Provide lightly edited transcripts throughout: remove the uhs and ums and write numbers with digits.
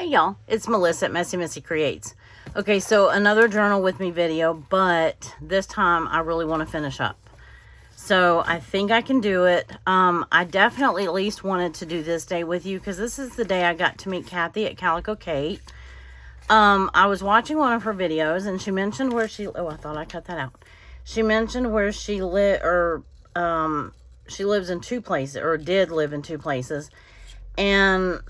Hey y'all, it's Melissa at MessyMissy Creates. Okay, so another journal with me video, but this time I really want to finish up. So I think I can do it. I definitely at least wanted to do this day with you because this is the day I got to meet Kathy at Calico Kate. I was watching one of her videos and she mentioned where she, oh, I thought I cut that out. She mentioned where she she lives in two places, or did live in two places. And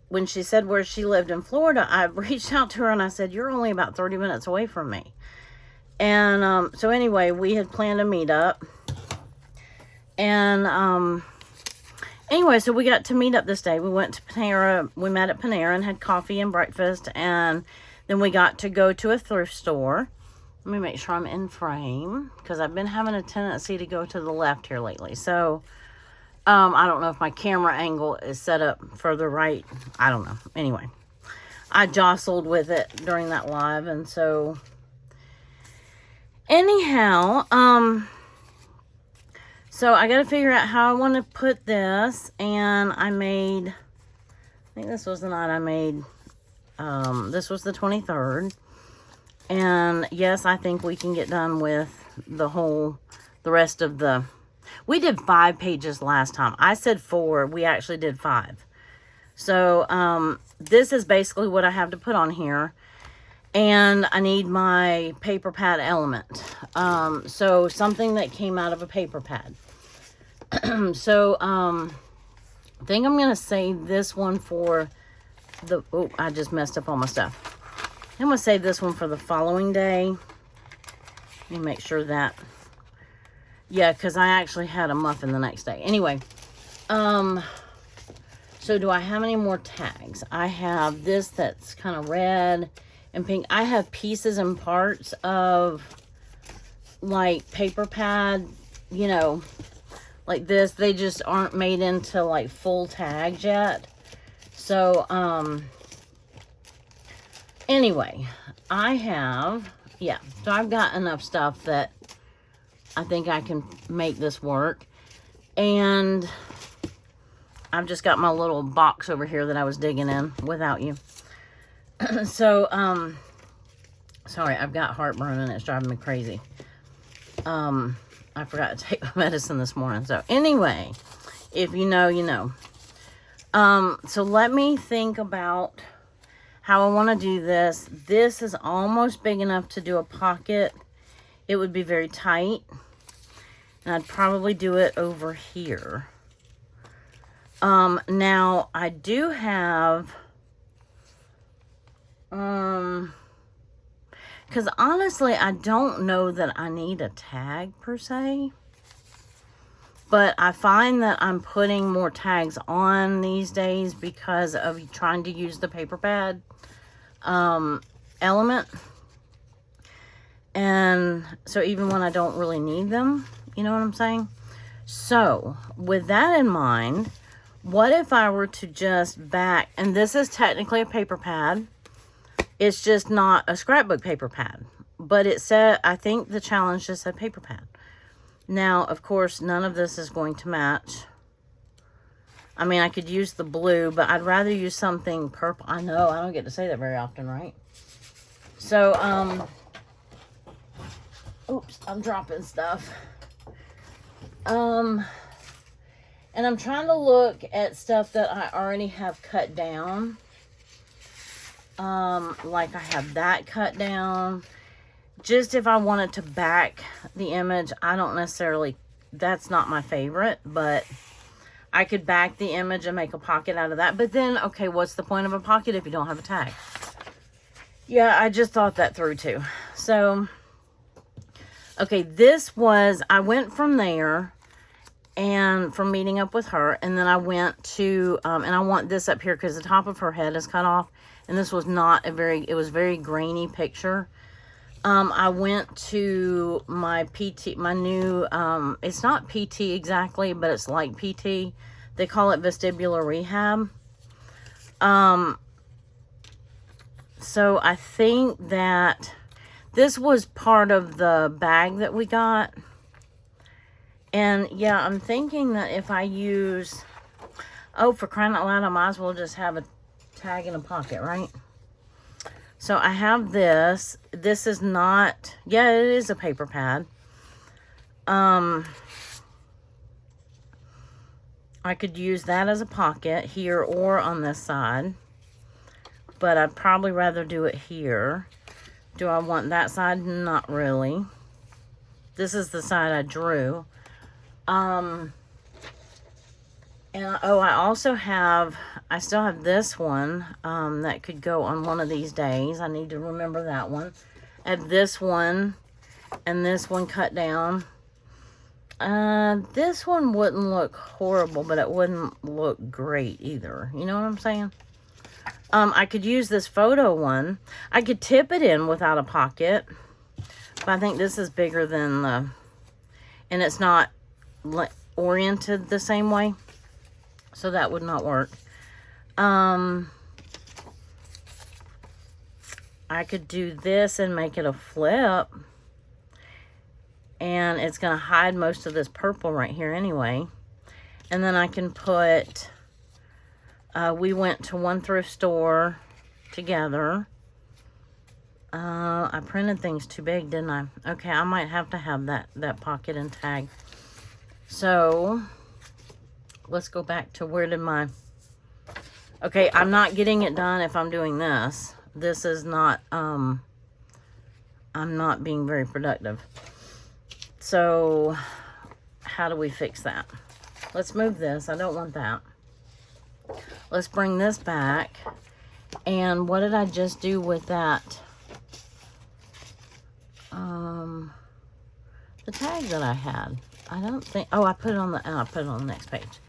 when she said where she lived in Florida, I reached out to her and I said, you're only about 30 minutes away from me. And so anyway, we had planned a meetup. And anyway, so we got to meet up this day. We went to Panera. We met at Panera and had coffee and breakfast. And then we got to go to a thrift store. Let me make sure I'm in frame because I've been having a tendency to go to the left here lately. So I don't know if my camera angle is set up further right. I don't know. Anyway, I jostled with it during that live. And so anyhow, so I got to figure out how I want to put this. And I think this was the night I made, this was the 23rd. And yes, I think we can get done with the rest of we did 5 pages last time. I said 4. We actually did 5. So, this is basically what I have to put on here. And I need my paper pad element. So something that came out of a paper pad. So, I think I'm going to save this one for oh, I just messed up all my stuff. I'm going to save this one for the following day. Let me make sure that, yeah, because I actually had a muffin the next day. Anyway, so do I have any more tags? I have this that's kind of red and pink. I have pieces and parts of, like, paper pad, you know, like this. They just aren't made into, like, full tags yet. So, anyway, I have, yeah, so I've got enough stuff that I think I can make this work. And I've just got my little box over here that I was digging in without you. So, sorry, I've got heartburn and it's driving me crazy. I forgot to take my medicine this morning. So anyway, if you know, you know. So let me think about how I want to do this. This is almost big enough to do a pocket. It would be very tight. And I'd probably do it over here. Now, I do have, because honestly, I don't know that I need a tag per se. But I find that I'm putting more tags on these days because of trying to use the paper pad element. And so even when I don't really need them, you know what I'm saying? So with that in mind, what if I were to just back, and this is technically a paper pad. It's just not a scrapbook paper pad, but it said, I think the challenge just said paper pad. Now, of course, none of this is going to match. I mean, I could use the blue, but I'd rather use something purple. I know, I don't get to say that very often, right? So, oops, I'm dropping stuff. And I'm trying to look at stuff that I already have cut down. Like I have that cut down. Just if I wanted to back the image, I don't necessarily, that's not my favorite, but I could back the image and make a pocket out of that. But then, okay, what's the point of a pocket if you don't have a tag? Yeah, I just thought that through too. So, okay, this was, I went from there and from meeting up with her, and then I went to, and I want this up here because the top of her head is cut off, and this was not it was very grainy picture. I went to my PT, my new, it's not PT exactly, but it's like PT. They call it vestibular rehab. So I think that this was part of the bag that we got. And yeah, I'm thinking that if I use, oh, for crying out loud, I might as well just have tag in a pocket, right? So I have this. This is not, yeah, it is a paper pad. I could use that as a pocket here or on this side, but I'd probably rather do it here. Do I want that side? Not really. This is the side I drew. And oh, I still have this one that could go on one of these days. I need to remember that one. I have this one and this one cut down. This one wouldn't look horrible, but it wouldn't look great either. You know what I'm saying? I could use this photo one. I could tip it in without a pocket, but I think this is bigger than the, and it's not oriented the same way, so that would not work. I could do this and make it a flip, and it's going to hide most of this purple right here anyway. And then I can put, we went to one thrift store together. I printed things too big, didn't I? Okay, I might have to have that pocket and tag. So, let's go back to where did my... Okay, I'm not getting it done if I'm doing this. This is not, I'm not being very productive. So, how do we fix that? Let's move this. I don't want that. Let's bring this back. And what did I just do with that? The tag that I had. I don't think, oh, I put it on the next page.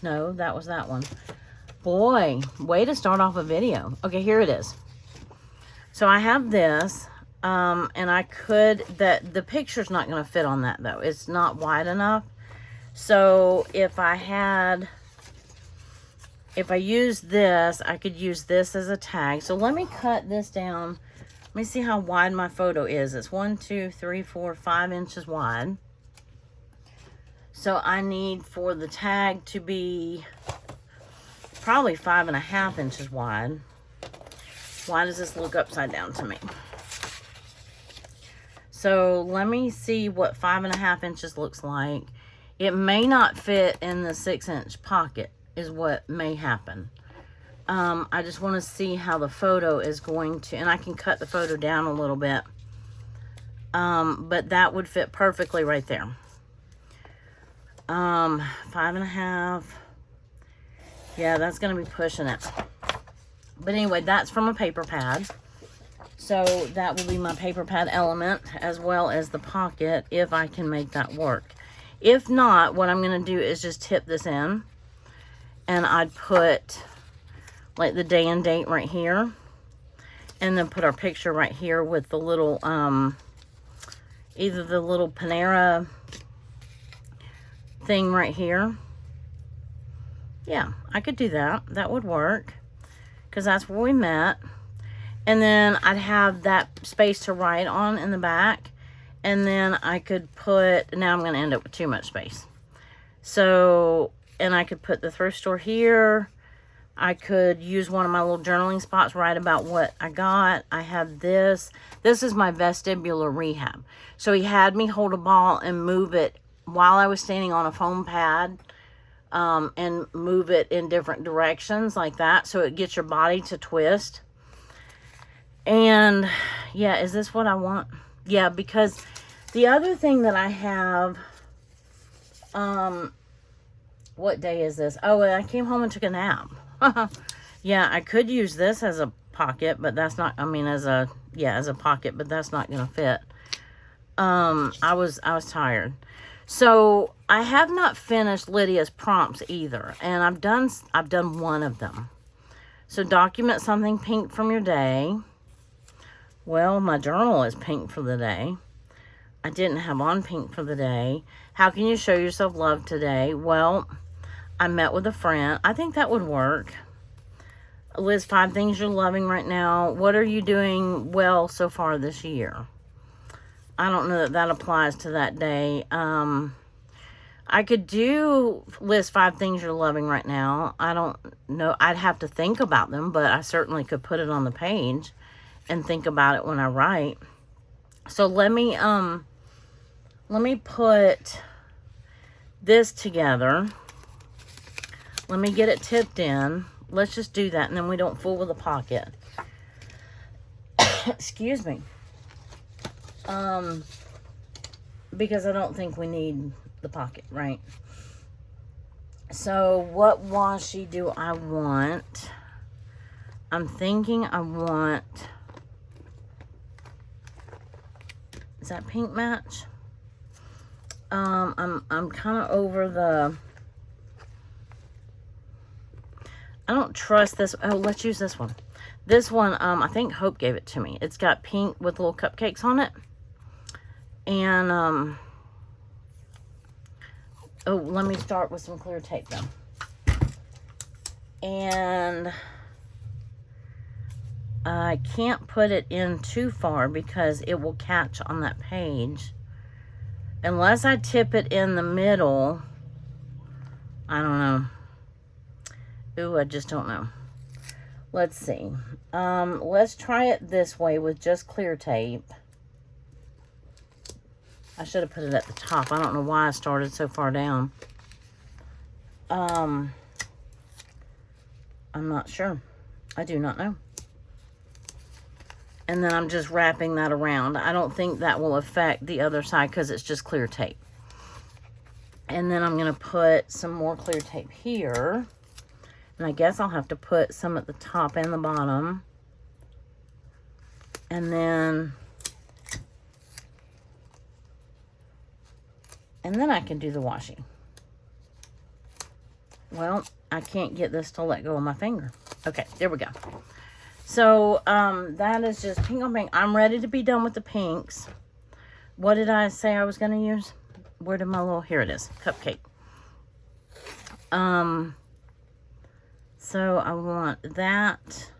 No, that was that one. Boy, way to start off a video. Okay, here it is. So I have this. And I could, the picture's not going to fit on that though. It's not wide enough. So if I use this, I could use this as a tag. So let me cut this down. Let me see how wide my photo is. It's 1, 2, 3, 4, 5 inches wide. So I need for the tag to be probably 5.5 inches wide. Why does this look upside down to me? So let me see what 5.5 inches looks like. It may not fit in the 6-inch pocket is what may happen. I just want to see how the photo is going to, and I can cut the photo down a little bit. But that would fit perfectly right there. 5.5. Yeah, that's going to be pushing it. But anyway, that's from a paper pad. So that will be my paper pad element as well as the pocket if I can make that work. If not, what I'm going to do is just tip this in. And I'd put like the day and date right here. And then put our picture right here with the little, either the little Panera thing right here. Yeah, I could do that. That would work. Because that's where we met. And then I'd have that space to write on in the back. And then I could put, now I'm going to end up with too much space. So, and I could put the thrift store here. I could use one of my little journaling spots, write about what I got. I have this. This is my vestibular rehab. So he had me hold a ball and move it while I was standing on a foam pad. And move it in different directions like that. So it gets your body to twist. And yeah, is this what I want? Yeah, because the other thing that I have, what day is this? Oh, I came home and took a nap. Yeah, I could use this as a pocket, but that's not, I mean, as a pocket, but that's not going to fit. I was tired. So I have not finished Lydia's prompts either. And I've done one of them. So document something pink from your day. Well, my journal is pink for the day. I didn't have on pink for the day. How can you show yourself love today? Well, I met with a friend. I think that would work. Liz, 5 things you're loving right now. What are you doing well so far this year? I don't know that that applies to that day. I could do list 5 things you're loving right now. I don't know. I'd have to think about them, but I certainly could put it on the page and think about it when I write. So let me put this together. Let me get it tipped in. Let's just do that, and then we don't fool with the pocket. Excuse me. Because I don't think we need the pocket, right? So what washi do I want? I'm thinking I want, is that pink match? I'm kind of over the, I don't trust this. Oh, let's use this one. This one, I think Hope gave it to me. It's got pink with little cupcakes on it. And, oh, let me start with some clear tape though. And I can't put it in too far because it will catch on that page. Unless I tip it in the middle, I don't know. Ooh, I just don't know. Let's see. Let's try it this way with just clear tape. I should have put it at the top. I don't know why I started so far down. I'm not sure. I do not know. And then I'm just wrapping that around. I don't think that will affect the other side because it's just clear tape. And then I'm going to put some more clear tape here. And I guess I'll have to put some at the top and the bottom. And then I can do the washi. Well, I can't get this to let go of my finger. Okay, there we go. So, that is just pink on pink. I'm ready to be done with the pinks. What did I say I was going to use? Where did my little, here it is, cupcake. So I want that.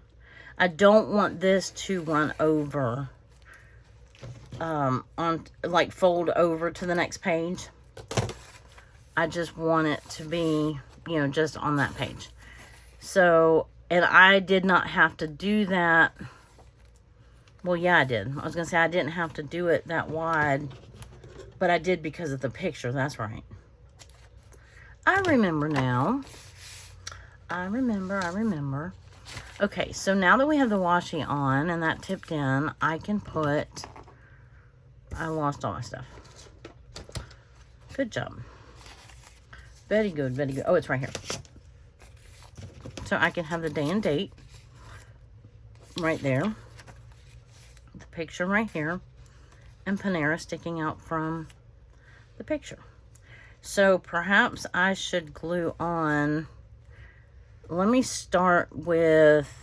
I don't want this to run over, on, like, fold over to the next page. I just want it to be, you know, just on that page. So, and I did not have to do that. Well, yeah, I did. I was going to say I didn't have to do it that wide, but I did because of the picture. That's right. I remember now. I remember. Okay, so now that we have the washi on and that tipped in, I can put, I lost all my stuff. Good job. Very good, very good. Oh, it's right here. So I can have the day and date right there. The picture right here. And Panera sticking out from the picture. So perhaps I should glue on. Let me start with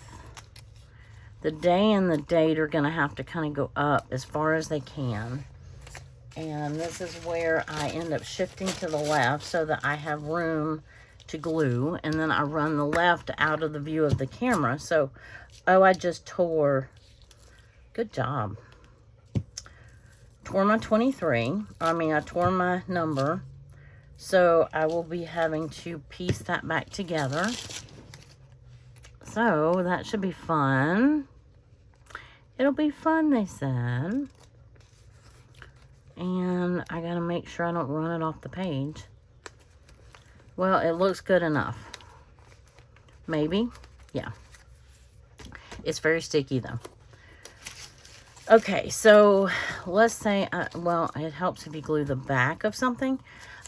the day and the date are going to have to kind of go up as far as they can. And this is where I end up shifting to the left so that I have room to glue. And then I run the left out of the view of the camera. So, oh, I just tore. Good job. Tore my 23. I tore my number. So I will be having to piece that back together. So that should be fun. It'll be fun, they said. And I gotta make sure I don't run it off the page. Well, it looks good enough. Maybe. Yeah. It's very sticky though. Okay, so let's say, well, it helps if you glue the back of something.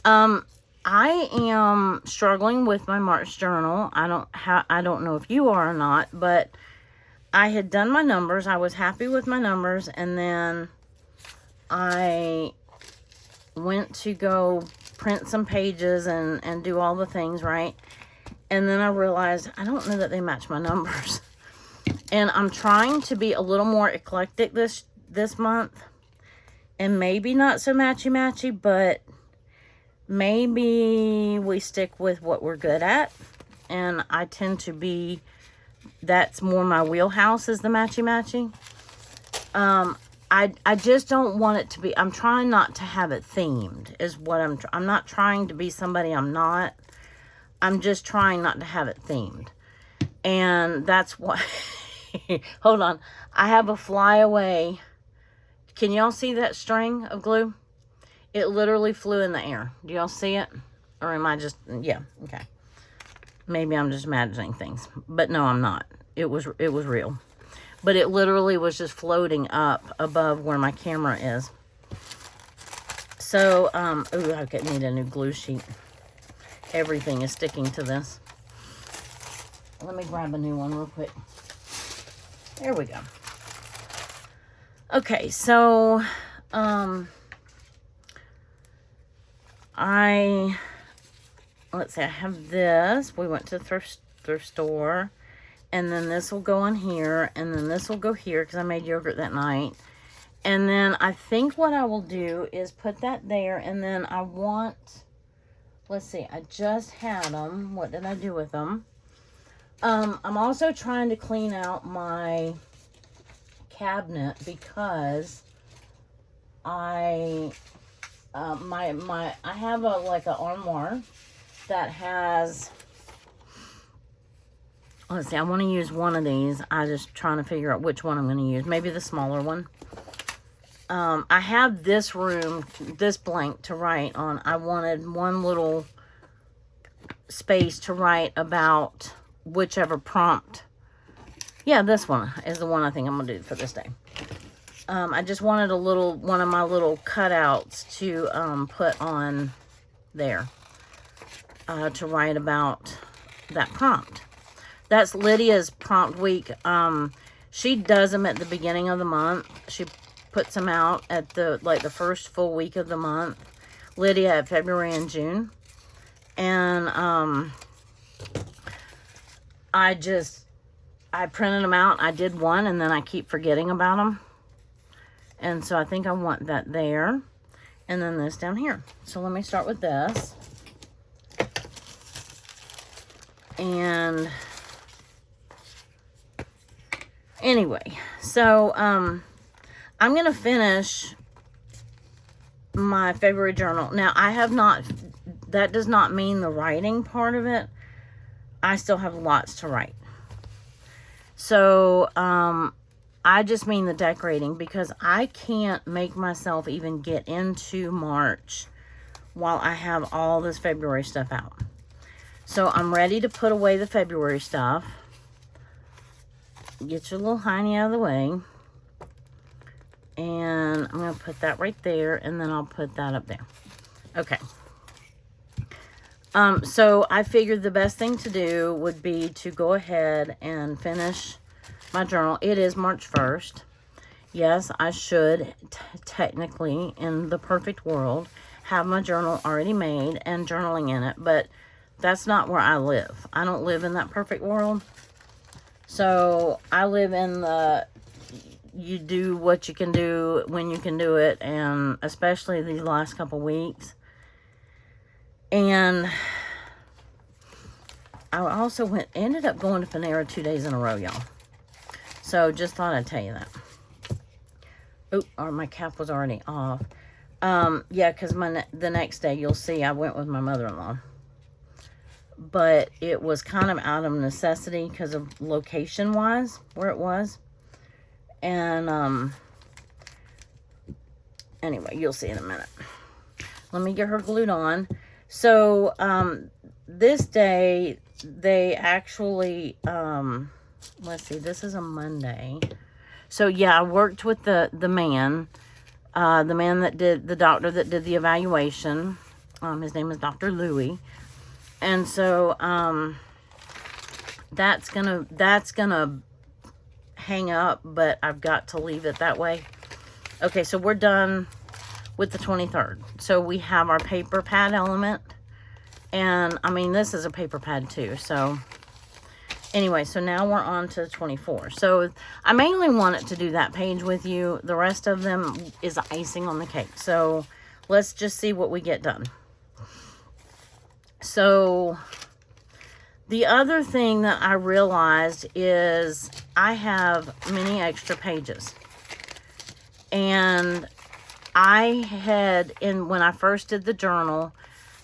I am struggling with my March journal. I don't know if you are or not, but I had done my numbers. I was happy with my numbers, and then I went to go print some pages and do all the things, right? And then I realized I don't know that they match my numbers. And I'm trying to be a little more eclectic this month. And maybe not so matchy-matchy, but maybe we stick with what we're good at. And I tend to be, that's more my wheelhouse is the matchy-matchy. I just don't want it to be, I'm trying not to have it themed, is what I'm not trying to be somebody I'm not. I'm just trying not to have it themed. And that's why, hold on. I have a flyaway. Can y'all see that string of glue? It literally flew in the air. Do y'all see it? Or am I just, yeah, okay. Maybe I'm just imagining things. But no, I'm not. It was real. But it literally was just floating up above where my camera is. So, ooh, I need a new glue sheet. Everything is sticking to this. Let me grab a new one real quick. There we go. Okay, so, let's see, I have this. We went to the thrift store. And then this will go on here. And then this will go here because I made yogurt that night. And then I think what I will do is put that there. And then I want, let's see, I just had them. What did I do with them? I'm also trying to clean out my cabinet because I have like an armoire that has, let's see, I want to use one of these. I'm just trying to figure out which one I'm going to use. Maybe the smaller one. I have this room, this blank to write on. I wanted one little space to write about whichever prompt. Yeah, this one is the one I think I'm going to do for this day. I just wanted one of my little cutouts to put on there to write about that prompt. That's Lydia's prompt week. She does them at the beginning of the month. She puts them out at the first full week of the month. Lydia at February and June. And I printed them out. I did one and then I keep forgetting about them. And so I think I want that there. And then this down here. So let me start with this. And anyway, so I'm going to finish my February journal. Now, I have not, that does not mean the writing part of it. I still have lots to write. So, I just mean the decorating because I can't make myself even get into March while I have all this February stuff out. So, I'm ready to put away the February stuff. Get your little hiney out of the way. And I'm going to put that right there. And then I'll put that up there. Okay. So I figured the best thing to do would be to go ahead and finish my journal. It is March 1st. Yes, I should technically, in the perfect world, have my journal already made and journaling in it. But that's not where I live. I don't live in that perfect world. So I live in the, you do what you can do when you can do it. And especially these last couple weeks. And I also ended up going to Panera 2 days in a row, y'all. So just thought I'd tell you that. Oh, or my cap was already off. Yeah, because the next day, you'll see, I went with my mother-in-law. But it was kind of out of necessity because of location-wise, where it was. And, anyway, you'll see in a minute. Let me get her glued on. So, this day, they actually, let's see, this is a Monday. So, yeah, I worked with the man that did, the doctor that did the evaluation. His name is Dr. Louie. And so, that's gonna hang up, but I've got to leave it that way. Okay, so we're done with the 23rd. So we have our paper pad element. And, I mean, this is a paper pad too. So, anyway, so now we're on to the 24th. So, I mainly wanted to do that page with you. The rest of them is icing on the cake. So, let's just see what we get done. So, the other thing that I realized is I have many extra pages. And I had, when I first did the journal,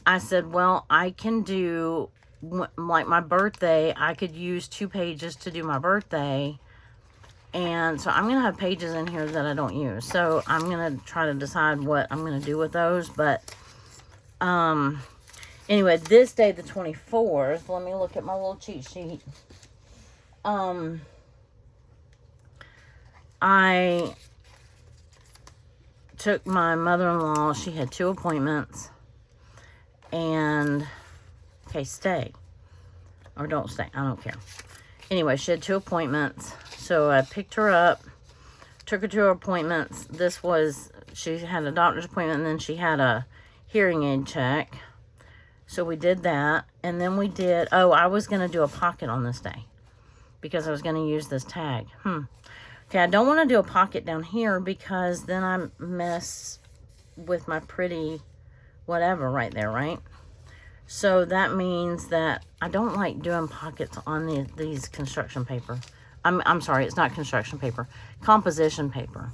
I said, well, I can do, like my birthday, I could use 2 pages to do my birthday. And so I'm going to have pages in here that I don't use. So I'm going to try to decide what I'm going to do with those. But, anyway, this day, the 24th, let me look at my little cheat sheet. I took my mother-in-law, she had 2 appointments, and, okay, stay, or don't stay, I don't care. Anyway, she had 2 appointments, so I picked her up, took her to her appointments. This was, she had a doctor's appointment, and then she had a hearing aid check, so we did that, and then we did, oh, I was going to do a pocket on this day, because I was going to use this tag. Okay, I don't want to do a pocket down here because then I mess with my pretty whatever right there, right? So that means that I don't like doing pockets on these construction paper. I'm sorry, it's not construction paper. Composition paper.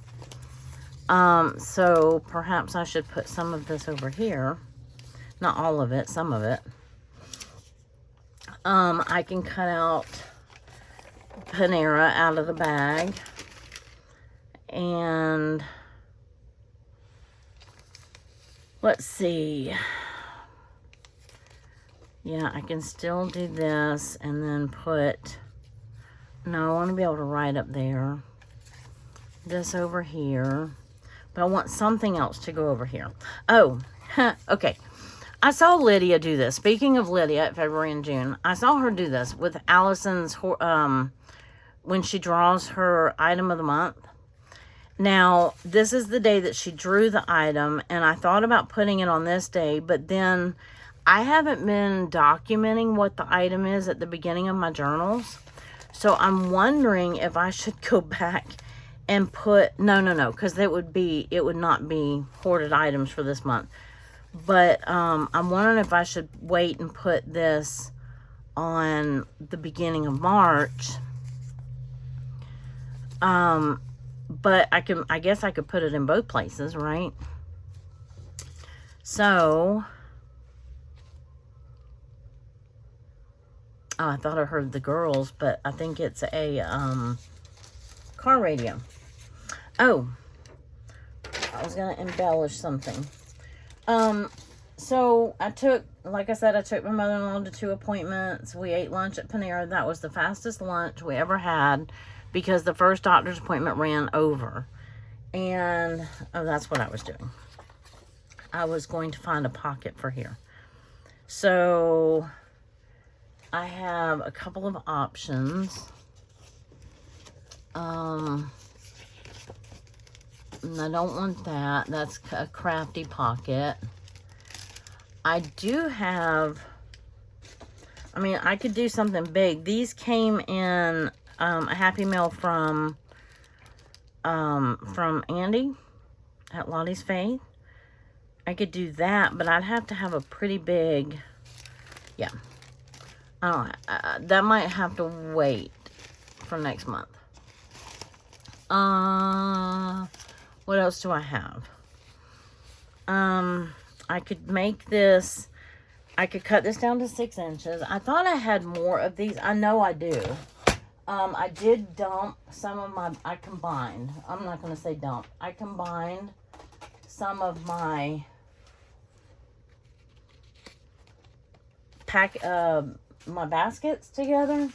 So perhaps I should put some of this over here. Not all of it, some of it. I can cut out Panera out of the bag. And let's see. Yeah, I can still do this and then put, no, I want to be able to write up there. This over here. But I want something else to go over here. Oh, okay. I saw Lydia do this. Speaking of Lydia at February and June, I saw her do this with Allison's, when she draws her item of the month. Now, this is the day that she drew the item, and I thought about putting it on this day, but then I haven't been documenting what the item is at the beginning of my journals. So I'm wondering if I should go back and put, no, because it would not be hoarded items for this month. But I'm wondering if I should wait and put this on the beginning of March. But I guess I could put it in both places, right? So, oh, I thought I heard the girls, but I think it's a car radio. Oh, I was going to embellish something. So I took, like I said, I took my mother-in-law to 2 appointments. We ate lunch at Panera. That was the fastest lunch we ever had, because the first doctor's appointment ran over. And, oh, that's what I was doing. I was going to find a pocket for here. So, I have a couple of options. And I don't want that. That's a crafty pocket. I do have, I mean, I could do something big. These came in a Happy Mail from Andy at Lottie's Faith. I could do that, but I'd have to have a pretty big, yeah. That might have to wait for next month. What else do I have? I could make this, I could cut this down to 6 inches. I thought I had more of these. I know I do. I did dump some of my, I combined, I'm not going to say dump. I combined some of my my baskets together,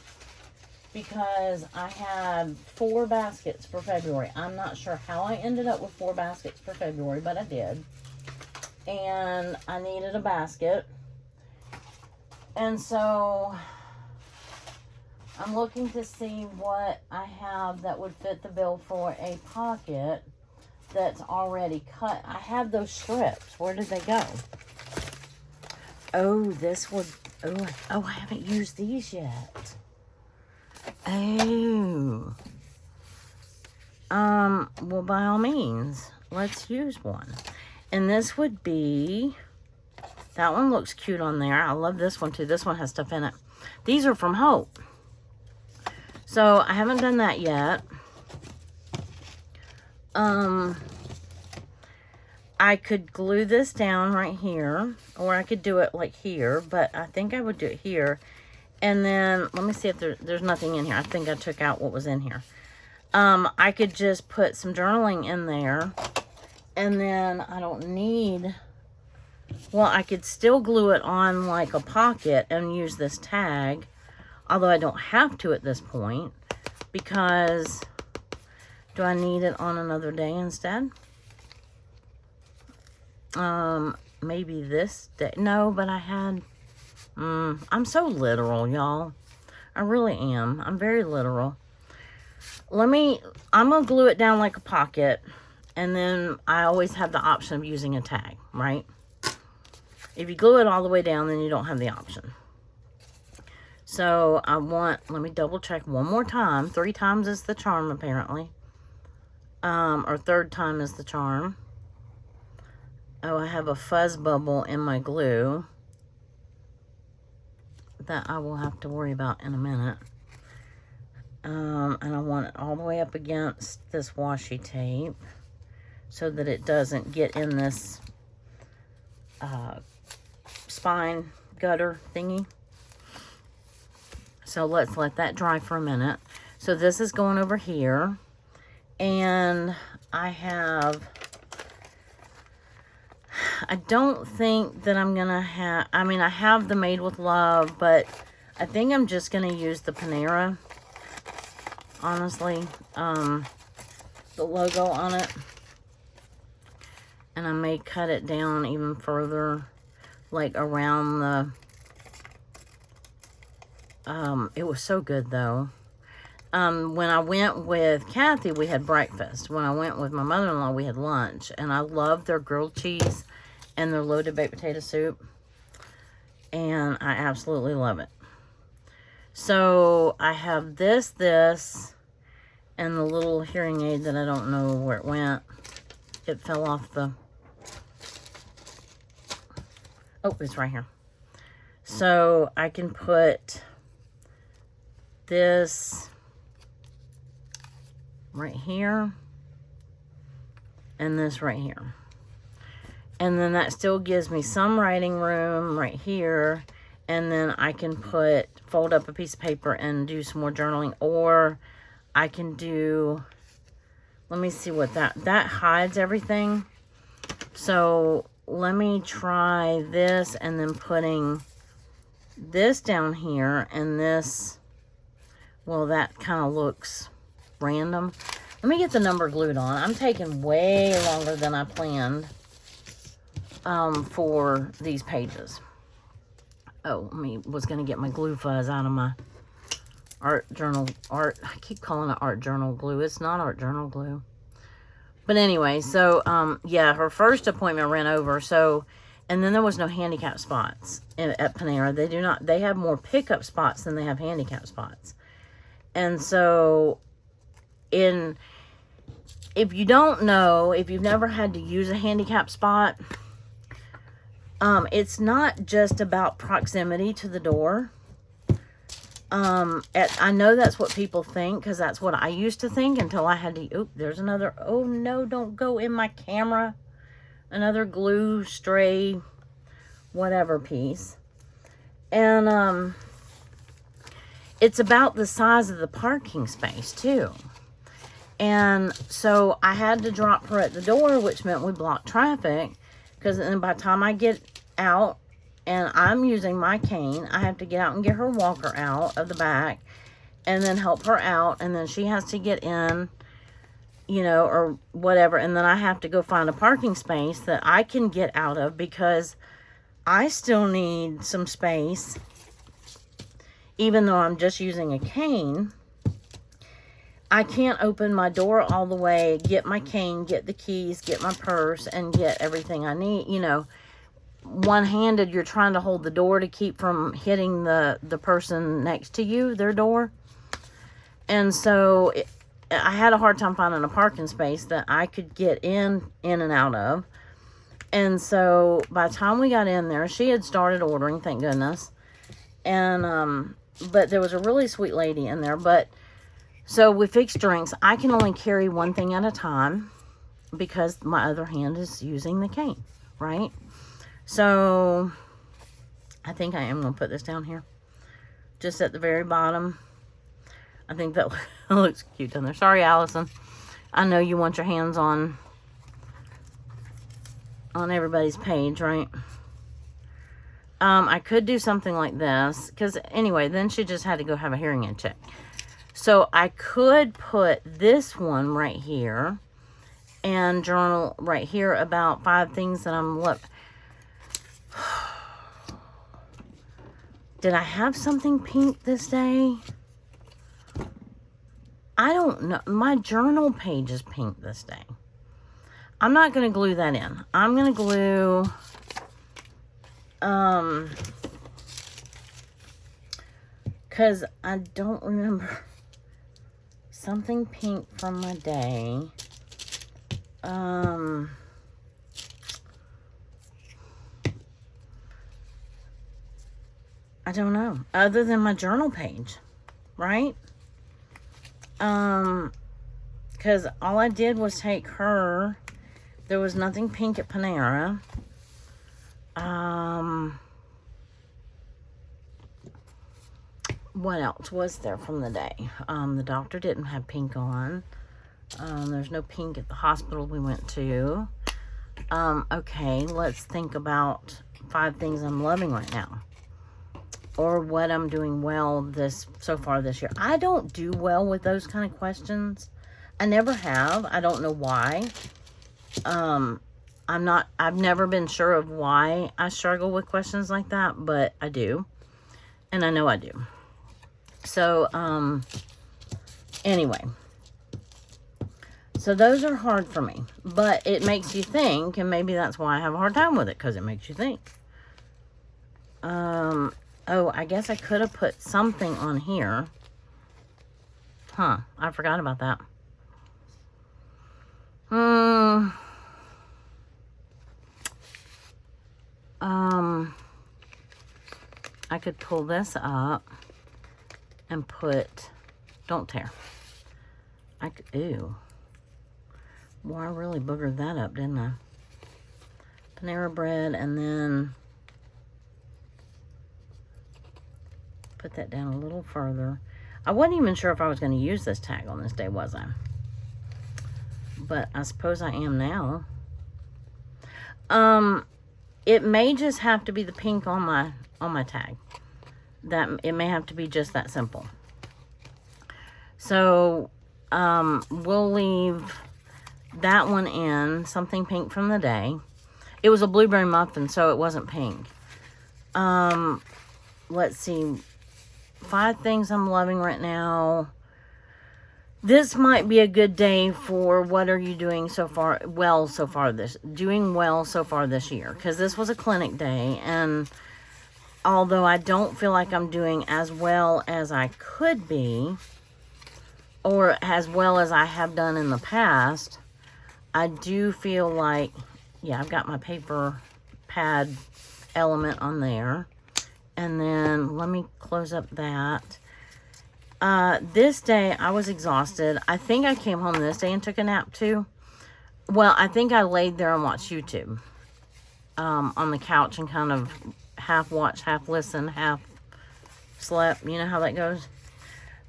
because I had 4 baskets for February. I'm not sure how I ended up with 4 baskets for February, but I did. And I needed a basket. And so I'm looking to see what I have that would fit the bill for a pocket that's already cut. I have those strips. Where did they go? Oh, this would, oh, I haven't used these yet. Oh. Well, by all means, let's use one. And this would be, that one looks cute on there. I love this one too. This one has stuff in it. These are from Hope. So, I haven't done that yet. I could glue this down right here, or I could do it like here, but I think I would do it here. And then, let me see if there's nothing in here. I think I took out what was in here. I could just put some journaling in there, and then I don't need, well, I could still glue it on like a pocket and use this tag, although I don't have to at this point, because do I need it on another day instead? Maybe this day. No, but I had, I'm so literal, y'all. I really am. I'm very literal. I'm going to glue it down like a pocket, and then I always have the option of using a tag, right? If you glue it all the way down, then you don't have the option. So let me double check one more time. 3 times is the charm, apparently. Or 3rd time is the charm. Oh, I have a fuzz bubble in my glue that I will have to worry about in a minute. And I want it all the way up against this washi tape so that it doesn't get in this spine gutter thingy. So let's let that dry for a minute. So this is going over here, and I don't think that I'm gonna have, I mean, I have the Made with Love, but I think I'm just gonna use the Panera, honestly, the logo on it. And I may cut it down even further, like around the, it was so good though. When I went with Kathy, we had breakfast. When I went with my mother-in-law, we had lunch. And I love their grilled cheese and their loaded baked potato soup. And I absolutely love it. So I have this, and the little hearing aid that I don't know where it went. It fell off the... Oh, it's right here. So I can put this right here and this right here. And then that still gives me some writing room right here. And then I can fold up a piece of paper and do some more journaling. Or I can do, let me see what that hides everything. So let me try this, and then putting this down here and this, well, that kind of looks random. Let me get the number glued on. I'm taking way longer than I planned for these pages. Oh, was going to get my glue fuzz out of my art journal. I keep calling it art journal glue. It's not art journal glue. But anyway, so, yeah, her first appointment ran over. So, and then there was no handicap spots at Panera. They have more pickup spots than they have handicap spots. And so, if you don't know, if you've never had to use a handicap spot, it's not just about proximity to the door. I know that's what people think, because that's what I used to think until I had to, there's another, oh no, don't go in my camera. Another glue stray, whatever piece. And, it's about the size of the parking space too. And so I had to drop her at the door, which meant we blocked traffic, because then by the time I get out, and I'm using my cane, I have to get out and get her walker out of the back and then help her out. And then she has to get in, you know, or whatever. And then I have to go find a parking space that I can get out of, because I still need some space. Even though I'm just using a cane, I can't open my door all the way, get my cane, get the keys, get my purse, and get everything I need, you know. One-handed, you're trying to hold the door to keep from hitting the person next to you, their door. And so I had a hard time finding a parking space that I could get in and out of. And so by the time we got in there, she had started ordering, thank goodness. And but there was a really sweet lady in there. But so we fixed drinks. I can only carry one thing at a time, because my other hand is using the cane, right? So I think I am going to put this down here, just at the very bottom. I think that looks cute down there. Sorry, Allison. I know you want your hands on everybody's page, right? I could do something like this, because anyway, then she just had to go have a hearing aid check. So I could put this one right here and journal right here about 5 things that I'm Did I have something pink this day? I don't know. My journal page is pink this day. I'm not going to glue that in. I'm going to glue because I don't remember something pink from my day. I don't know, other than my journal page, right? Because all I did was take her. There was nothing pink at Panera. What else was there from the day? The doctor didn't have pink on. There's no pink at the hospital we went to. Okay, let's think about 5 things I'm loving right now. Or what I'm doing well so far this year. I don't do well with those kind of questions. I never have. I don't know why. I've never been sure of why I struggle with questions like that, but I do. And I know I do. So, anyway. So those are hard for me, but it makes you think, and maybe that's why I have a hard time with it, because it makes you think. Oh, I guess I could have put something on here. Huh, I forgot about that. I could pull this up and put, don't tear. Ew. Well, I really boogered that up, didn't I? Panera bread, and then put that down a little further. I wasn't even sure if I was going to use this tag on this day, was I? But I suppose I am now. It may just have to be the pink on my tag. That it may have to be just that simple. So we'll leave that one in, something pink from the day. It was a blueberry muffin, so it wasn't pink. Let's see. 5 things I'm loving right now. This might be a good day for what are you doing so far, doing well so far this year. Because this was a clinic day, and although I don't feel like I'm doing as well as I could be, or as well as I have done in the past, I do feel like, yeah, I've got my paper pad element on there. And then let me close up that. This day I was exhausted. I think I came home this day and took a nap too. Well, I think I laid there and watched YouTube on the couch and kind of half watch, half listen, half slept. You know how that goes.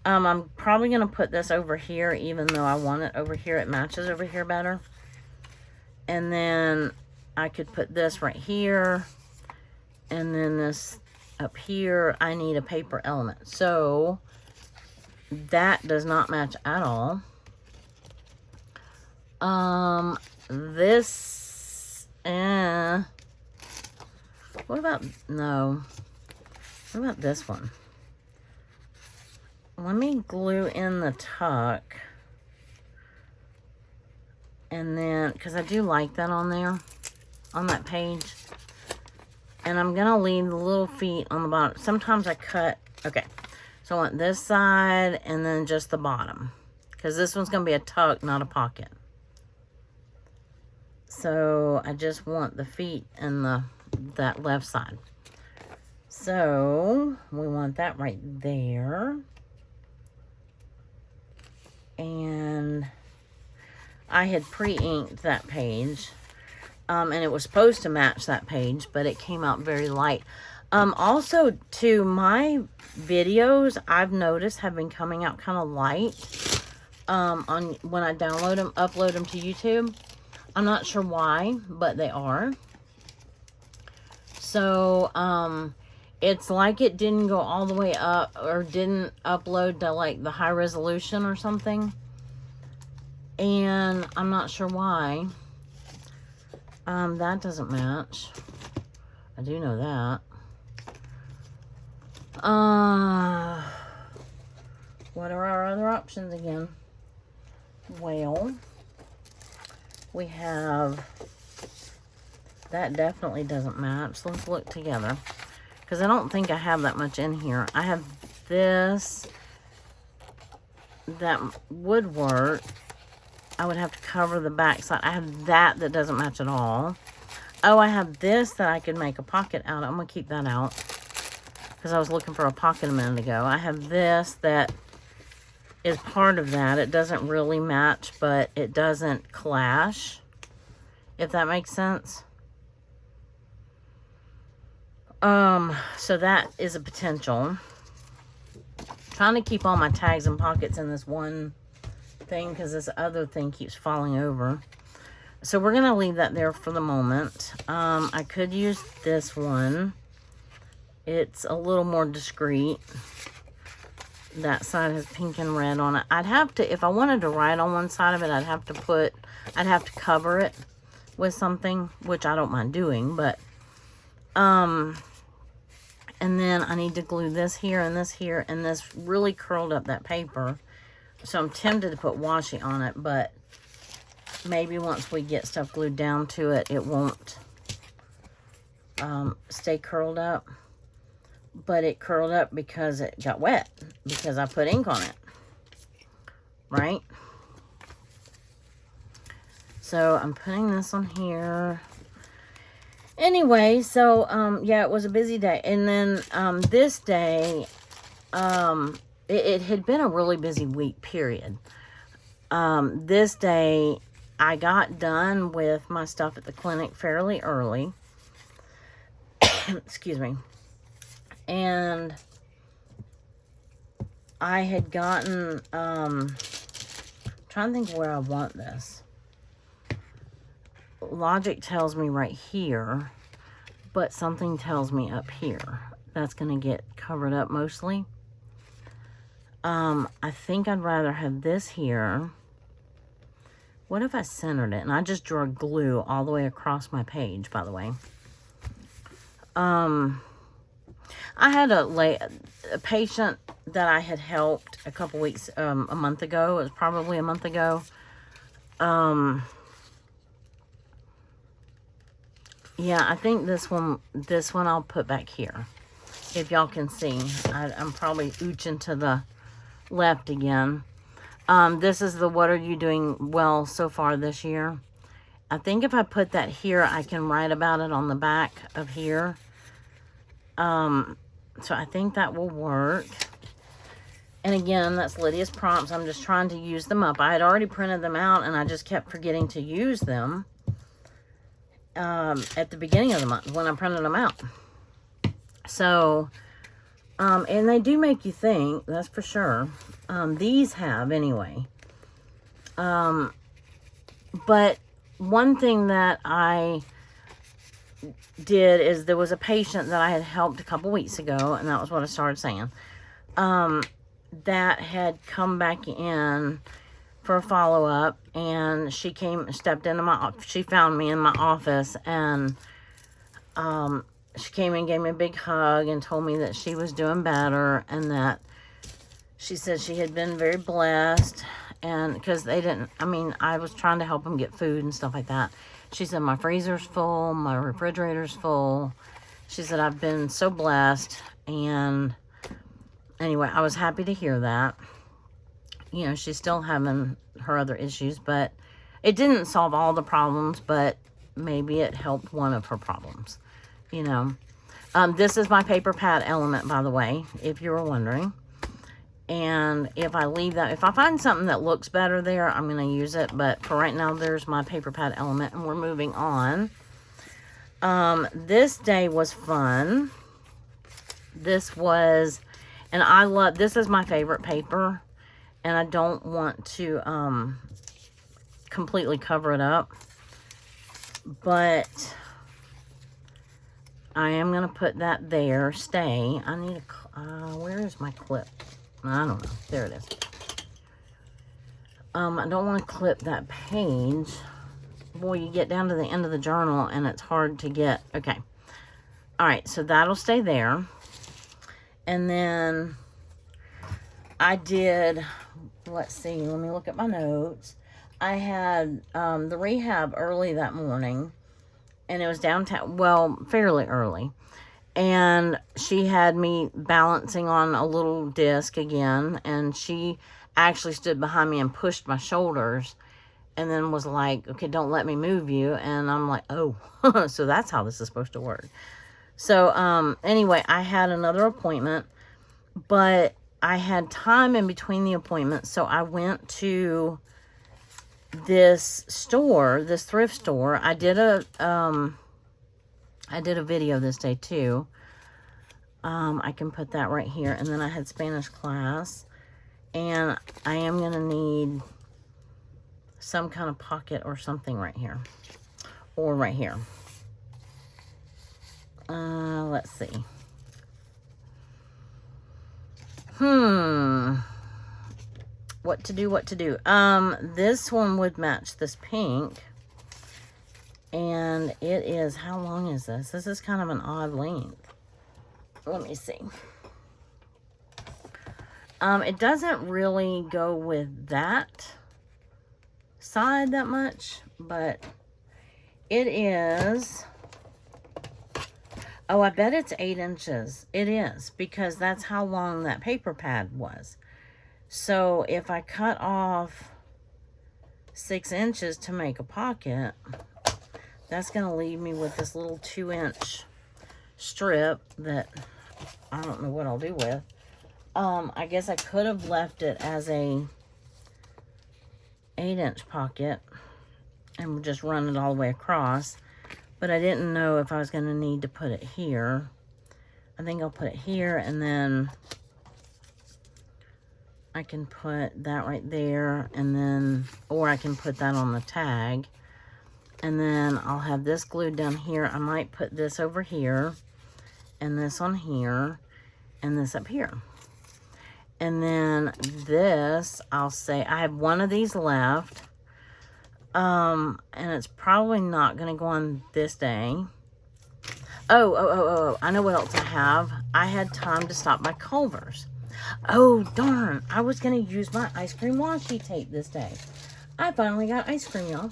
I'm probably going to put this over here, even though I want it over here. It matches over here better. And then I could put this right here. And then this up here. I need a paper element. So that does not match at all. This, what about this one? Let me glue in the tuck. And then, because I do like that on there, on that page. And I'm going to leave the little feet on the bottom. Sometimes I cut, okay. So I want this side and then just the bottom. Because this one's going to be a tuck, not a pocket. So I just want the feet and that left side. So we want that right there. And I had pre-inked that page. And it was supposed to match that page, but it came out very light. Also, too, my videos, I've noticed, have been coming out kind of light on when I download them, upload them to YouTube. I'm not sure why, but they are. So, it's like it didn't go all the way up, or didn't upload to, like, the high resolution or something. And I'm not sure why. That doesn't match. I do know that. What are our other options again? Well, we have... That definitely doesn't match. Let's look together. Because I don't think I have that much in here. I have this. That would work. I would have to cover the back side. I have that doesn't match at all. Oh, I have this that I could make a pocket out of. I'm going to keep that out. Because I was looking for a pocket a minute ago. I have this that is part of that. It doesn't really match, but it doesn't clash. If that makes sense. So that is a potential. Trying to keep all my tags and pockets in this one thing because this other thing keeps falling over. So we're going to leave that there for the moment. I could use this one. It's a little more discreet. That side has pink and red on it. I'd have to, if I wanted to write on one side of it, I'd have to cover it with something, which I don't mind doing, but, and then I need to glue this here, and this really curled up that paper. So I'm tempted to put washi on it, but maybe once we get stuff glued down to it, it won't stay curled up. But it curled up because it got wet, because I put ink on it, right? So I'm putting this on here. Anyway, so, yeah, it was a busy day. And then this day, it had been a really busy week, period. This day, I got done with my stuff at the clinic fairly early. Excuse me. And I had gotten, trying to think where I want this. Logic tells me right here, but something tells me up here. That's going to get covered up mostly. I think I'd rather have this here. What if I centered it? And I just drew glue all the way across my page, by the way. I had a patient that I had helped a couple weeks, a month ago. It was probably a month ago. Yeah, I think this one I'll put back here. If y'all can see. I'm probably ooching to the left again. This is the what are you doing well so far this year. I think if I put that here, I can write about it on the back of here. So I think that will work. And again, that's Lydia's prompts. I'm just trying to use them up. I had already printed them out, and I just kept forgetting to use them at the beginning of the month when I printed them out. So, and they do make you think, that's for sure. These have, anyway. But one thing that I did is there was a patient that I had helped a couple weeks ago, and that was what I started saying, that had come back in for a follow-up, and she stepped into she found me in my office, and she came and gave me a big hug and told me that she was doing better, and that she said she had been very blessed, and because I was trying to help them get food and stuff like that. She said, my freezer's full, my refrigerator's full. She said, I've been so blessed. And anyway, I was happy to hear that. You know, she's still having her other issues, but it didn't solve all the problems, but maybe it helped one of her problems, you know. This is my paper pad element, by the way, if you were wondering. And if I leave that, if I find something that looks better there, I'm going to use it. But for right now, there's my paper pad element, and we're moving on. This day was fun. This was, and I love, this is my favorite paper, and I don't want to completely cover it up. But I am going to put that there, stay. I need a, where is my clip? I don't know. There it is. I don't want to clip that page. Boy, you get down to the end of the journal and it's hard to get. Okay. All right, so that'll stay there. And then I did, let's see, let me look at my notes. I had the rehab early that morning, and it was downtown, well, fairly early. And she had me balancing on a little disc again, and she actually stood behind me and pushed my shoulders and then was like, okay, don't let me move you. And I'm like, oh, so that's how this is supposed to work. So anyway, I had another appointment, but I had time in between the appointments, so I went to this store, this thrift store. I did a video this day too. I can put that right here. And then I had Spanish class, and I am going to need some kind of pocket or something right here, or right here. Let's see. What to do? This one would match this pink. And it is, how long is this? This is kind of an odd length. Let me see. It doesn't really go with that side that much, but it is, oh, I bet it's 8 inches. It is, because that's how long that paper pad was. So if I cut off 6 inches to make a pocket, that's going to leave me with this little 2-inch strip that I don't know what I'll do with. I guess I could have left it as a 8-inch pocket and just run it all the way across. But I didn't know if I was going to need to put it here. I think I'll put it here, and then I can put that right there, and then, or I can put that on the tag. And then I'll have this glued down here. I might put this over here, and this on here, and this up here. And then this, I'll say, I have one of these left. And it's probably not going to go on this day. Oh, I know what else I have. I had time to stop by Culver's. Oh, darn. I was going to use my ice cream washi tape this day. I finally got ice cream, y'all.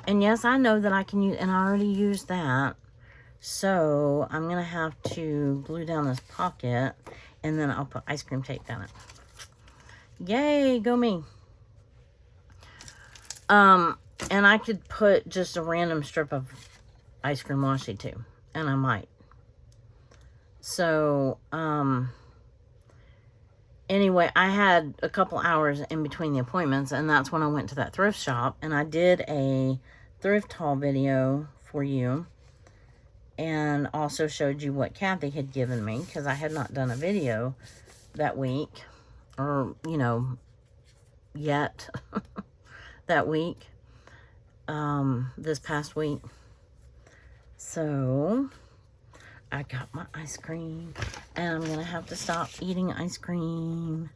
And yes, I know that I can use, and I already used that. So I'm going to have to glue down this pocket, and then I'll put ice cream tape down it. Yay, go me. And I could put just a random strip of ice cream washi too, and I might. So, anyway, I had a couple hours in between the appointments, and that's when I went to that thrift shop, and I did a thrift haul video for you, and also showed you what Kathy had given me, because I had not done a video that week, or, you know, yet, that week, this past week. So I got my ice cream, and I'm gonna have to stop eating ice cream.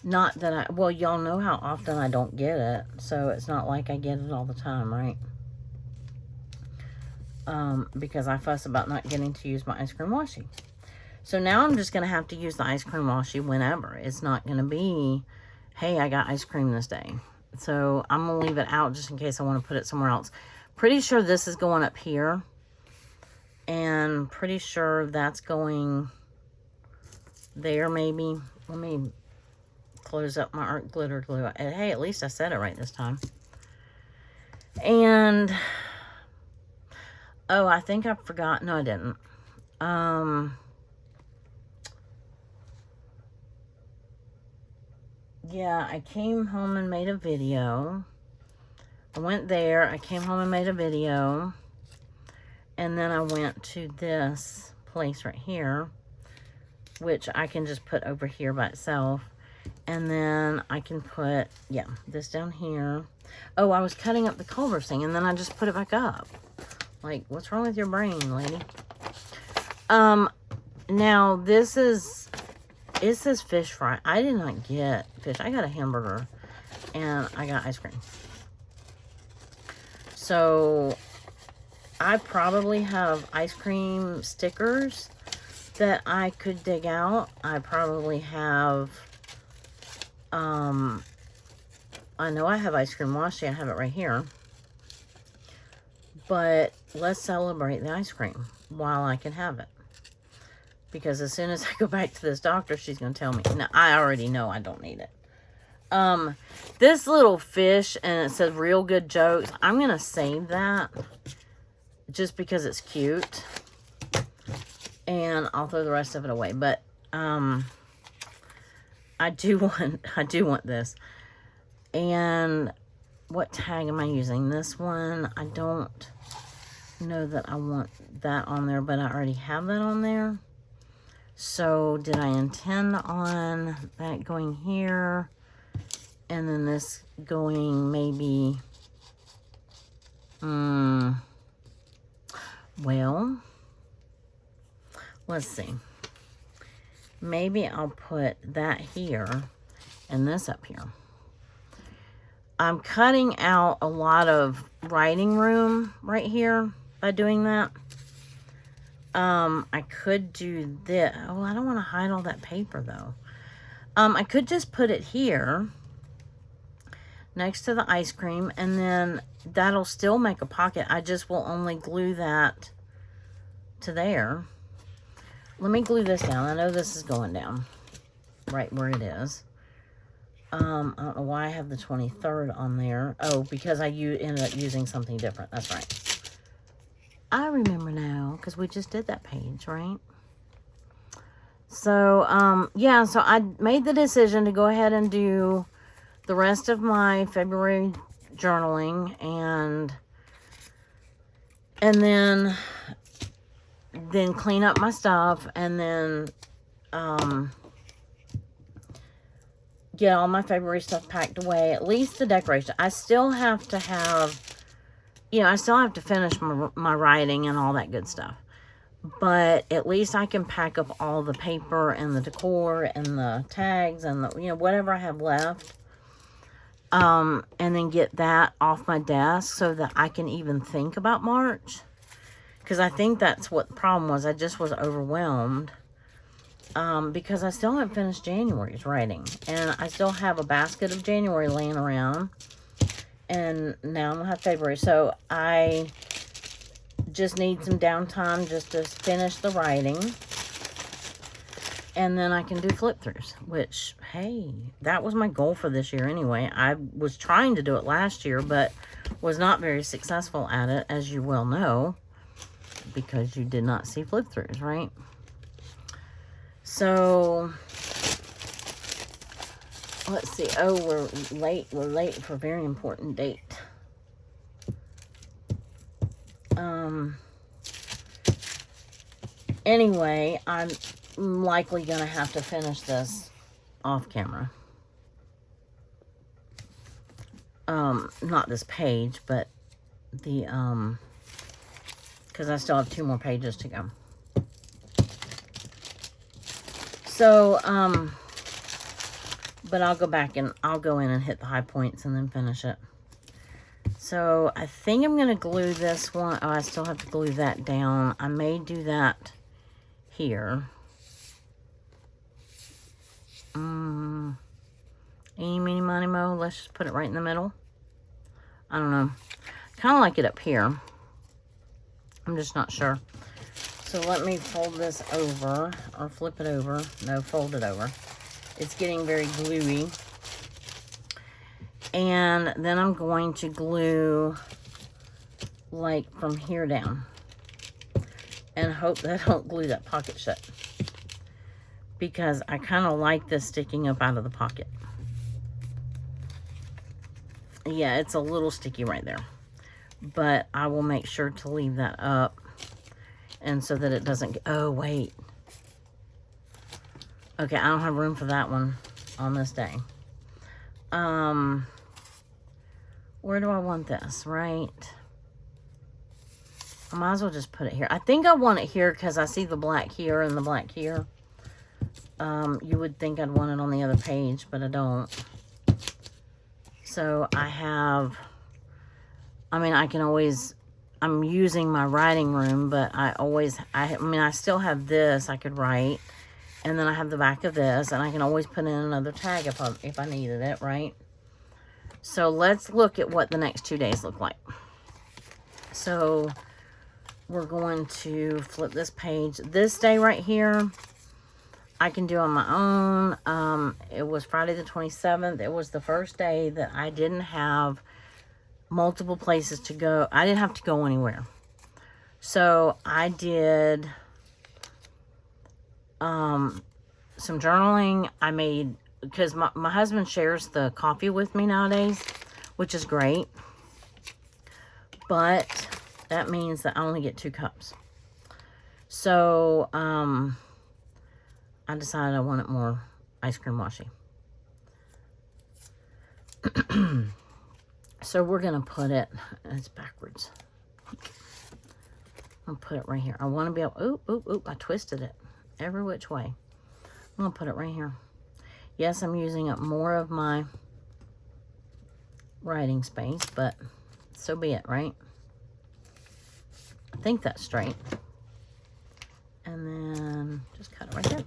Not that I, well, y'all know how often I don't get it, so it's not like I get it all the time, right? Because I fuss about not getting to use my ice cream washi. So now I'm just gonna have to use the ice cream washi whenever. It's not gonna be, hey, I got ice cream this day. So I'm gonna leave it out just in case I want to put it somewhere else. Pretty sure this is going up here, and pretty sure that's going there maybe. Let me close up my art glitter glue. Hey, at least I said it right this time. And oh, I think I forgot. No, I didn't. yeah, I came home and made a video. I went there, I came home and made a video, and then I went to this place right here, which I can just put over here by itself, and then I can put, yeah, this down here. Oh, I was cutting up the Culver's thing, and then I just put it back up. Like, what's wrong with your brain, lady? Now, this is, it says fish fry. I did not get fish. I got a hamburger, and I got ice cream. So, I probably have ice cream stickers that I could dig out. I probably have, I know I have ice cream washi. I have it right here. But let's celebrate the ice cream while I can have it. Because as soon as I go back to this doctor, she's going to tell me. Now, I already know I don't need it. This little fish, and it says real good jokes. I'm going to save that just because it's cute. And I'll throw the rest of it away. But, I do want this. And what tag am I using? This one, I don't know that I want that on there, but I already have that on there. So, did I intend on that going here? And then this going maybe, well, let's see. Maybe I'll put that here and this up here. I'm cutting out a lot of writing room right here by doing that. I could do this. Oh, I don't want to hide all that paper though. I could just put it here next to the ice cream, and then that'll still make a pocket. I just will only glue that to there. Let me glue this down. I know this is going down right where it is. I don't know why I have the 23rd on there. Oh, because I ended up using something different. That's right. I remember now, because we just did that page, right? So, yeah, so I made the decision to go ahead and do the rest of my February journaling, and then clean up my stuff, and then, get all my February stuff packed away, at least the decoration. I still have to have, I still have to finish my writing and all that good stuff. But at least I can pack up all the paper and the decor and the tags and the, whatever I have left. And then get that off my desk so that I can even think about March. Because I think that's what the problem was. I just was overwhelmed. Because I still haven't finished January's writing. And I still have a basket of January laying around. And now I'm going to have February. So I just need some downtime just to finish the writing. And then I can do flip-throughs. Which, hey, that was my goal for this year anyway. I was trying to do it last year, but was not very successful at it, as you well know. Because you did not see flip-throughs, right? So, let's see. Oh, we're late. We're late for a very important date. Anyway, I'm likely going to have to finish this off camera. Not this page, but the, because I still have 2 more pages to go. So, but I'll go back and I'll go in and hit the high points and then finish it. So, I think I'm going to glue this one. Oh, I still have to glue that down. I may do that here. Eeny, meeny, miny, mo. Let's just put it right in the middle. I don't know. Kind of like it up here. I'm just not sure. So let me fold this over, or flip it over. No, fold it over. It's getting very gluey. And then I'm going to glue, like, from here down. And hope that I don't glue that pocket shut. Because I kind of like this sticking up out of the pocket. yeah, it's a little sticky right there. But I will make sure to leave that up. And so that it doesn't get, oh, wait. Okay, I don't have room for that one on this day. Where do I want this, right? I might as well just put it here. I think I want it here because I see the black here and the black here. You would think I'd want it on the other page, but I don't. So I have, I mean, I can always, I'm using my writing room, but I still have this I could write. And then I have the back of this, and I can always put in another tag if I needed it, right? So let's look at what the next 2 days look like. So we're going to flip this page. This day right here, I can do on my own. It was Friday the 27th. It was the first day that I didn't have multiple places to go. I didn't have to go anywhere. So I did some journaling. I made, because my husband shares the coffee with me nowadays, which is great. But that means that I only get 2 cups. So, I decided I wanted more ice cream washi. So we're going to put it, it's backwards. I'll put it right here. I want to be able, I twisted it every which way. I'm going to put it right here. Yes, I'm using up more of my writing space, but so be it, right? I think that's straight. And then just cut it right there.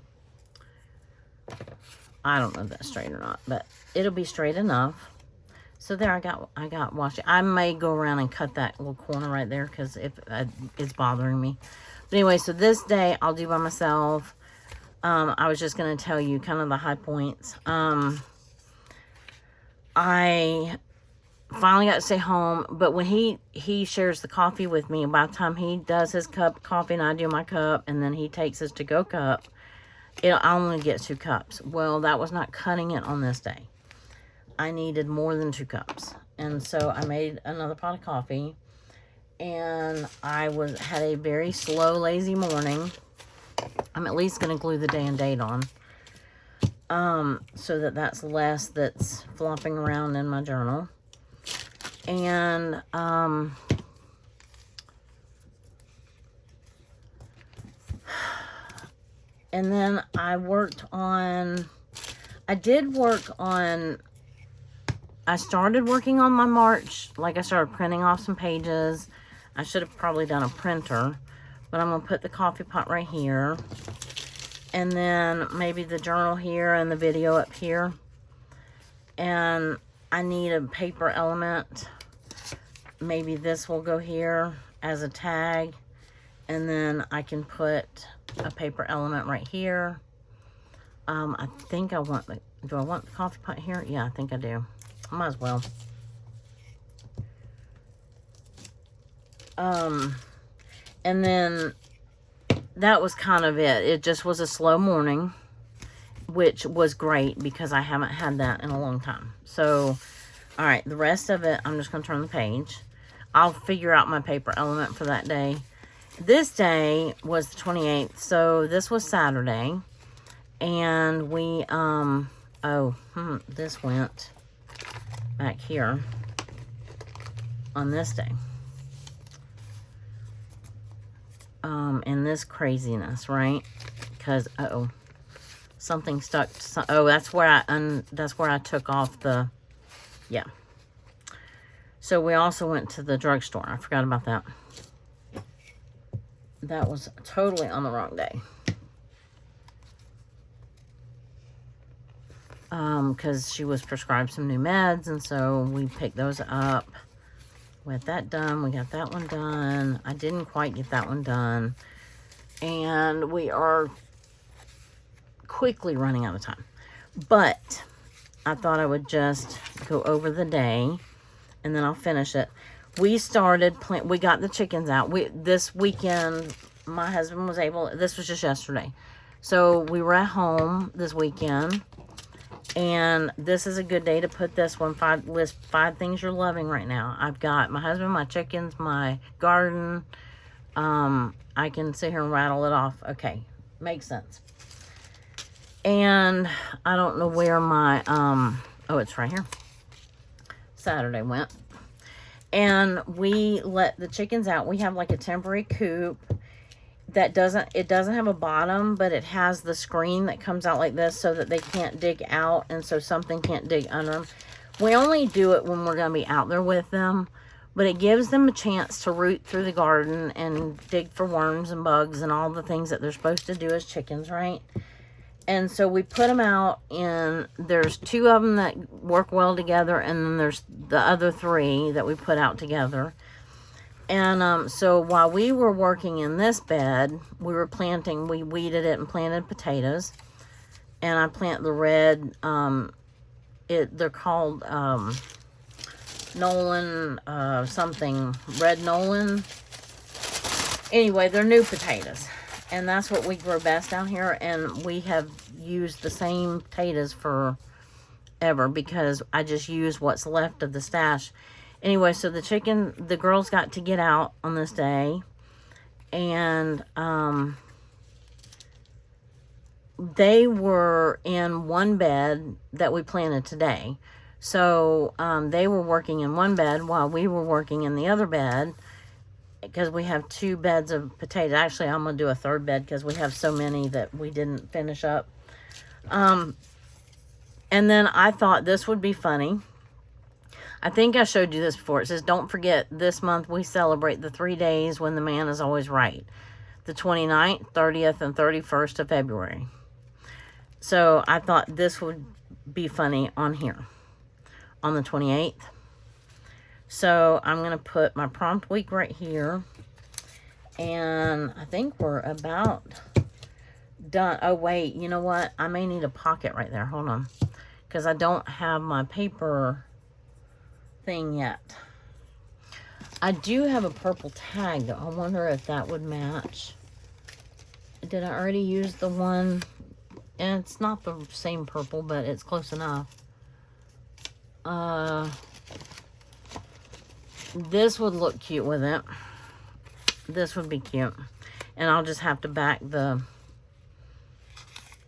I don't know if that's straight or not, but it'll be straight enough. So there, I got washi. I may go around and cut that little corner right there because it's bothering me. But anyway, so this day I'll do by myself. I was just going to tell you kind of the high points. I finally got to stay home, but when he shares the coffee with me, by the time he does his cup of coffee and I do my cup, and then he takes his to-go cup, I only get 2 cups. Well, that was not cutting it on this day. I needed more than 2 cups. And so I made another pot of coffee, and I had a very slow, lazy morning. I'm at least going to glue the day and date on, so that's less that's flopping around in my journal. And and then I started working on my March. Like, I started printing off some pages. I should have probably done a printer, but I'm going to put the coffee pot right here. And then maybe the journal here and the video up here. And I need a paper element. Maybe this will go here as a tag. And then I can put a paper element right here. I think I want do I want the coffee pot here? Yeah, I think I do. I might as well. And then that was kind of it. It just was a slow morning, which was great because I haven't had that in a long time. So, all right, the rest of it, I'm just going to turn the page. I'll figure out my paper element for that day. This day was the 28th, so this was Saturday. And we, this went back here on this day. In this craziness, right? Because, something stuck. That's where I took off the, yeah. So we also went to the drugstore. I forgot about that. That was totally on the wrong day. Because she was prescribed some new meds, and so we picked those up. We had that done. We got that one done. I didn't quite get that one done. And we are quickly running out of time. But I thought I would just go over the day, and then I'll finish it. We started we got the chickens out. This weekend, my husband was able, this was just yesterday. So we were at home this weekend, And this is a good day to put this one. List 5 things you're loving right now. I've got my husband, my chickens, my garden. I can sit here and rattle it off. Okay, makes sense. And I don't know where my, oh, it's right here. Saturday went. And we let the chickens out. We have like a temporary coop that doesn't have a bottom, but it has the screen that comes out like this so that they can't dig out, and so something can't dig under them. We only do it when we're going to be out there with them, but it gives them a chance to root through the garden and dig for worms and bugs and all the things that they're supposed to do as chickens, right? And so we put them out, and there's 2 of them that work well together, and then there's the other 3 that we put out together. And so while we were working in this bed, we weeded it and planted potatoes. And I plant the red, they're called Nolan, something, red Nolan. Anyway, they're new potatoes. And that's what we grow best down here. And we have used the same potatoes forever because I just use what's left of the stash. Anyway, so the girls got to get out on this day. And they were in one bed that we planted today. So they were working in one bed while we were working in the other bed, because we have 2 beds of potatoes. Actually, I'm going to do a 3rd bed because we have so many that we didn't finish up. And then I thought this would be funny. I think I showed you this before. It says, don't forget, this month we celebrate the 3 days when the man is always right. The 29th, 30th, and 31st of February. So I thought this would be funny on here. On the 28th. So I'm going to put my prompt week right here. And I think we're about done. Oh, wait. You know what? I may need a pocket right there. Hold on. Because I don't have my paper thing yet. I do have a purple tag, though. I wonder if that would match. Did I already use the one? And it's not the same purple, but it's close enough. This would look cute with it. This would be cute. And I'll just have to back the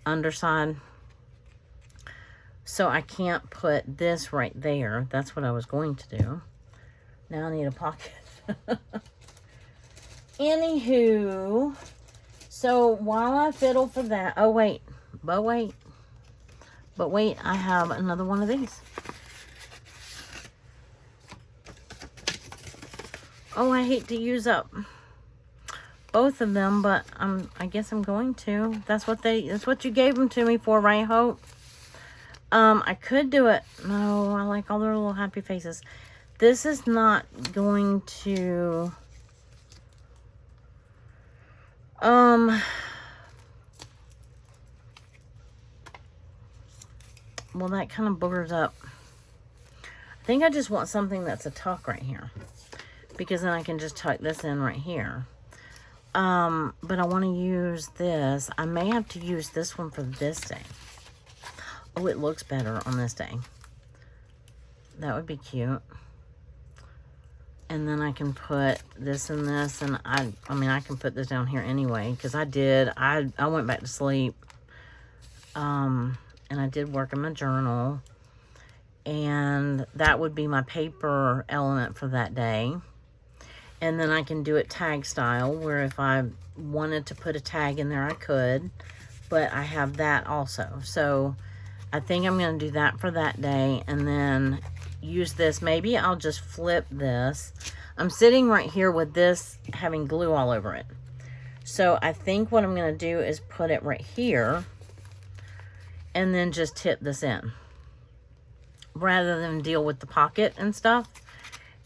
underside. So I can't put this right there. That's what I was going to do. Now I need a pocket. Anywho, so while I fiddle for that, oh wait, but wait, I have another one of these. Oh, I hate to use up both of them, but I guess I'm going to. That's what you gave them to me for, right, Hope? I could do it. No, I like all their little happy faces. This is not going to, well, that kind of boogers up. I think I just want something that's a tuck right here, because then I can just tuck this in right here. But I want to use this. I may have to use this one for this day. Oh, it looks better on this day. That would be cute. And then I can put this and this, and I mean, I can put this down here anyway, because I went back to sleep. And I did work in my journal. And that would be my paper element for that day. And then I can do it tag style, where if I wanted to put a tag in there, I could. But I have that also. So I think I'm going to do that for that day. And then use this. Maybe I'll just flip this. I'm sitting right here with this having glue all over it. So I think what I'm going to do is put it right here. And then just tip this in, rather than deal with the pocket and stuff.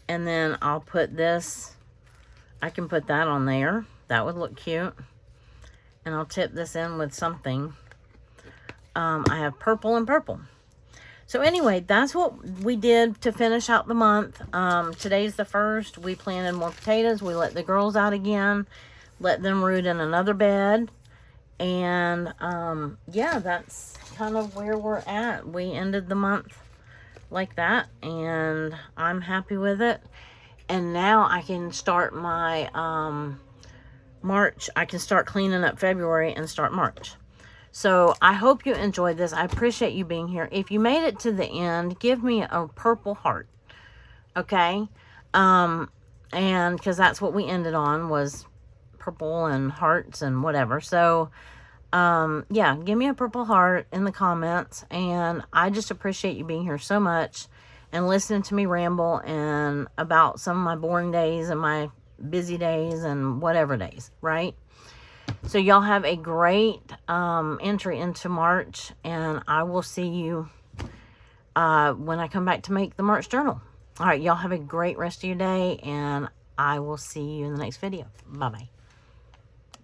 And then I'll put this, I can put that on there. That would look cute. And I'll tip this in with something. I have purple and purple. So anyway, that's what we did to finish out the month. Today's the 1st. We planted more potatoes. We let the girls out again. Let them root in another bed. And yeah, that's kind of where we're at. We ended the month like that, and I'm happy with it. And now I can start my March. I can start cleaning up February and start March. So I hope you enjoyed this. I appreciate you being here. If you made it to the end, give me a purple heart. Okay? And because that's what we ended on, was purple and hearts and whatever. So yeah, give me a purple heart in the comments. And I just appreciate you being here so much and listening to me ramble and about some of my boring days and my busy days and whatever days, right? So y'all have a great entry into March, and I will see you when I come back to make the March journal. All right, y'all have a great rest of your day, and I will see you in the next video. Bye-bye.